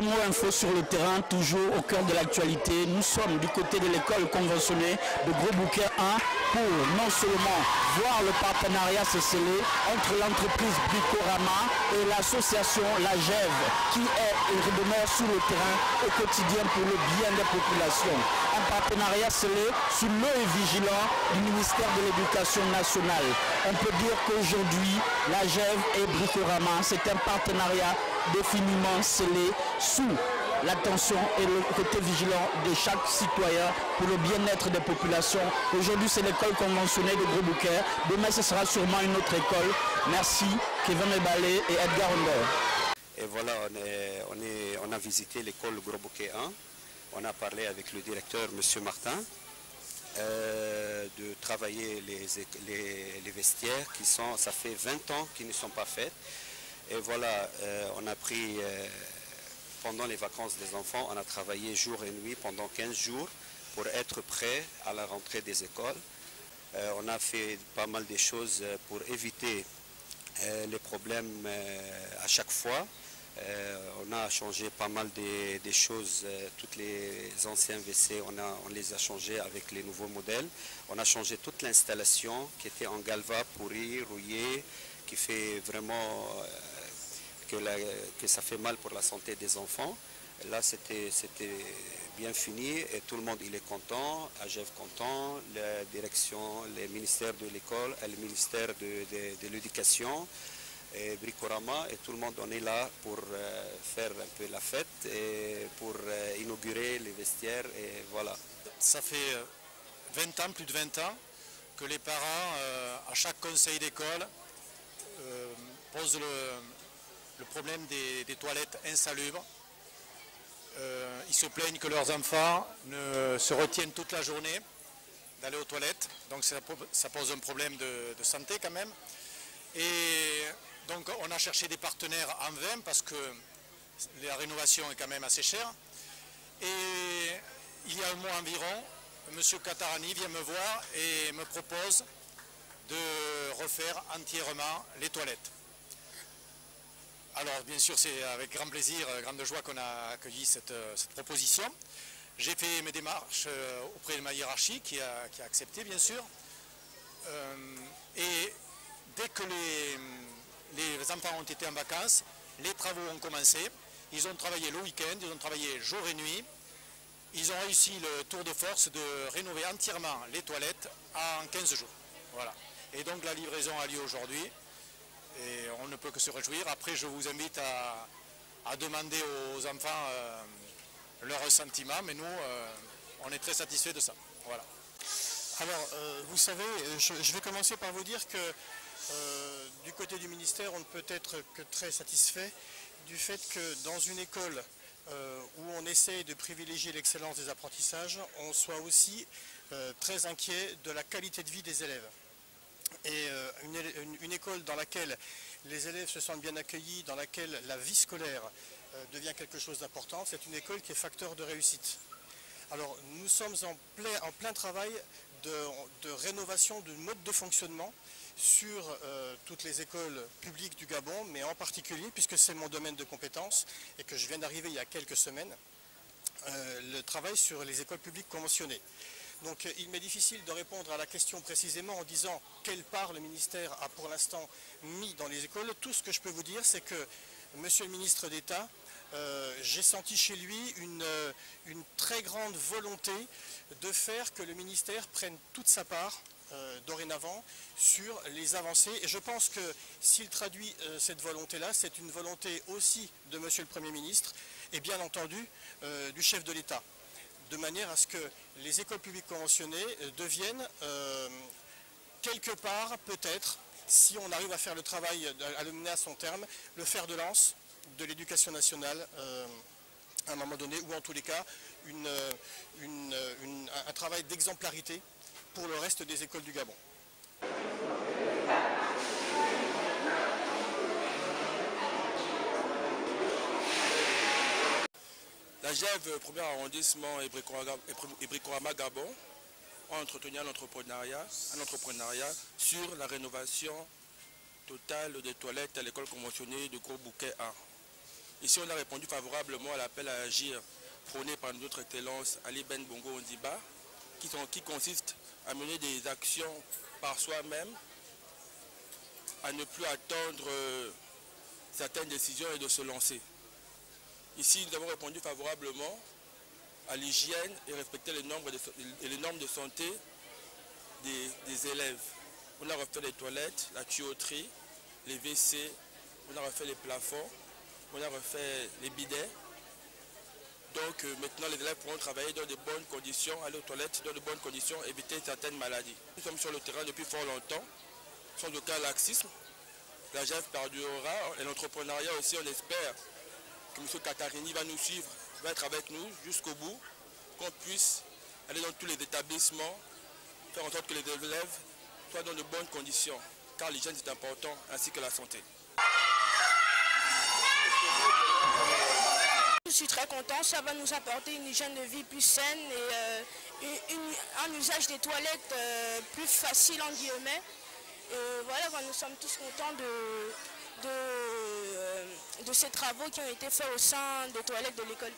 Mots Info sur le terrain, toujours au cœur de l'actualité. Nous sommes du côté de l'école conventionnée de Gros Bouquet 1 pour non seulement voir le partenariat se sceller entre l'entreprise Bricorama et l'association La Gève qui demeure sur le terrain au quotidien pour le bien des populations. Un partenariat scellé sous l'œil vigilant du ministère de l'Éducation nationale. On peut dire qu'aujourd'hui, La Gève et Bricorama, c'est un partenariat définitivement scellé sous l'attention et le côté vigilant de chaque citoyen pour le bien-être des populations. Aujourd'hui, c'est l'école conventionnée de Gros Bouquet. Demain, ce sera sûrement une autre école. Merci, Kevin Ebalé et Edgar Onder. Et voilà, on a visité l'école Gros Bouquet 1. On a parlé avec le directeur, M. Martin, de travailler les vestiaires qui sont, ça fait 20 ans qu'ils ne sont pas faits. Et voilà, on a pris, pendant les vacances des enfants, on a travaillé jour et nuit pendant 15 jours pour être prêt à la rentrée des écoles. On a fait pas mal de choses pour éviter les problèmes à chaque fois. On a changé pas mal des choses, toutes les anciens WC, on les a changés avec les nouveaux modèles. On a changé toute l'installation qui était en galva pourri, rouillé, qui fait vraiment que ça fait mal pour la santé des enfants. Là, c'était bien fini et tout le monde il est content, AGEV content, la direction, les ministères de l'école, le ministère de l'éducation, et Bricorama, et tout le monde on est là pour faire un peu la fête et pour inaugurer les vestiaires et voilà. Ça fait 20 ans, plus de 20 ans, que les parents, à chaque conseil d'école, posent le problème des toilettes insalubres. Ils se plaignent que leurs enfants se retiennent toute la journée d'aller aux toilettes, donc ça pose un problème de santé quand même. Et donc on a cherché des partenaires en vain parce que la rénovation est quand même assez chère. Et il y a un mois environ, M. Katarani vient me voir et me propose de refaire entièrement les toilettes. Alors bien sûr c'est avec grand plaisir, grande joie qu'on a accueilli cette proposition. J'ai fait mes démarches auprès de ma hiérarchie qui a accepté bien sûr. Et dès que les enfants ont été en vacances, les travaux ont commencé. Ils ont travaillé le week-end, ils ont travaillé jour et nuit. Ils ont réussi le tour de force de rénover entièrement les toilettes en 15 jours. Voilà. Et donc la livraison a lieu aujourd'hui. Et on ne peut que se réjouir. Après, je vous invite à demander aux enfants leurs sentiments, mais nous, on est très satisfaits de ça. Voilà. Alors, vous savez, je vais commencer par vous dire que du côté du ministère, on ne peut être que très satisfait du fait que dans une école où on essaie de privilégier l'excellence des apprentissages, on soit aussi très inquiet de la qualité de vie des élèves. Et une école dans laquelle les élèves se sentent bien accueillis, dans laquelle la vie scolaire devient quelque chose d'important, c'est une école qui est facteur de réussite. Alors nous sommes en plein travail de rénovation du mode de fonctionnement sur toutes les écoles publiques du Gabon, mais en particulier, puisque c'est mon domaine de compétence et que je viens d'arriver il y a quelques semaines, le travail sur les écoles publiques conventionnées. Donc il m'est difficile de répondre à la question précisément en disant quelle part le ministère a pour l'instant mis dans les écoles. Tout ce que je peux vous dire, c'est que Monsieur le ministre d'État, j'ai senti chez lui une très grande volonté de faire que le ministère prenne toute sa part dorénavant sur les avancées. Et je pense que s'il traduit cette volonté-là, c'est une volonté aussi de Monsieur le Premier ministre et bien entendu du chef de l'État, de manière à ce que les écoles publiques conventionnées deviennent quelque part, peut-être, si on arrive à faire le travail, à le mener à son terme, le fer de lance de l'éducation nationale à un moment donné, ou en tous les cas, un travail d'exemplarité pour le reste des écoles du Gabon. La GEV, premier arrondissement et Bricorama Gabon ont entretenu un entrepreneuriat sur la rénovation totale des toilettes à l'école conventionnée de Gros Bouquet 1. Ici, on a répondu favorablement à l'appel à agir prôné par notre excellence Ali Ben Bongo Ondimba, qui consiste à mener des actions par soi-même, à ne plus attendre certaines décisions et de se lancer. Ici, nous avons répondu favorablement à l'hygiène et respecter les normes de santé des élèves. On a refait les toilettes, la tuyauterie, les WC, on a refait les plafonds, on a refait les bidets. Donc maintenant, les élèves pourront travailler dans de bonnes conditions, aller aux toilettes dans de bonnes conditions, éviter certaines maladies. Nous sommes sur le terrain depuis fort longtemps, sans aucun laxisme. La GEF perdurera et l'entrepreneuriat aussi, on espère que M. Katarini va nous suivre, va être avec nous jusqu'au bout, qu'on puisse aller dans tous les établissements, faire en sorte que les élèves soient dans de bonnes conditions, car l'hygiène est important, ainsi que la santé. Je suis très content, ça va nous apporter une hygiène de vie plus saine et un usage des toilettes plus facile en guillemets. Et voilà, nous sommes tous contents de ces travaux qui ont été faits au sein des toilettes de l'école.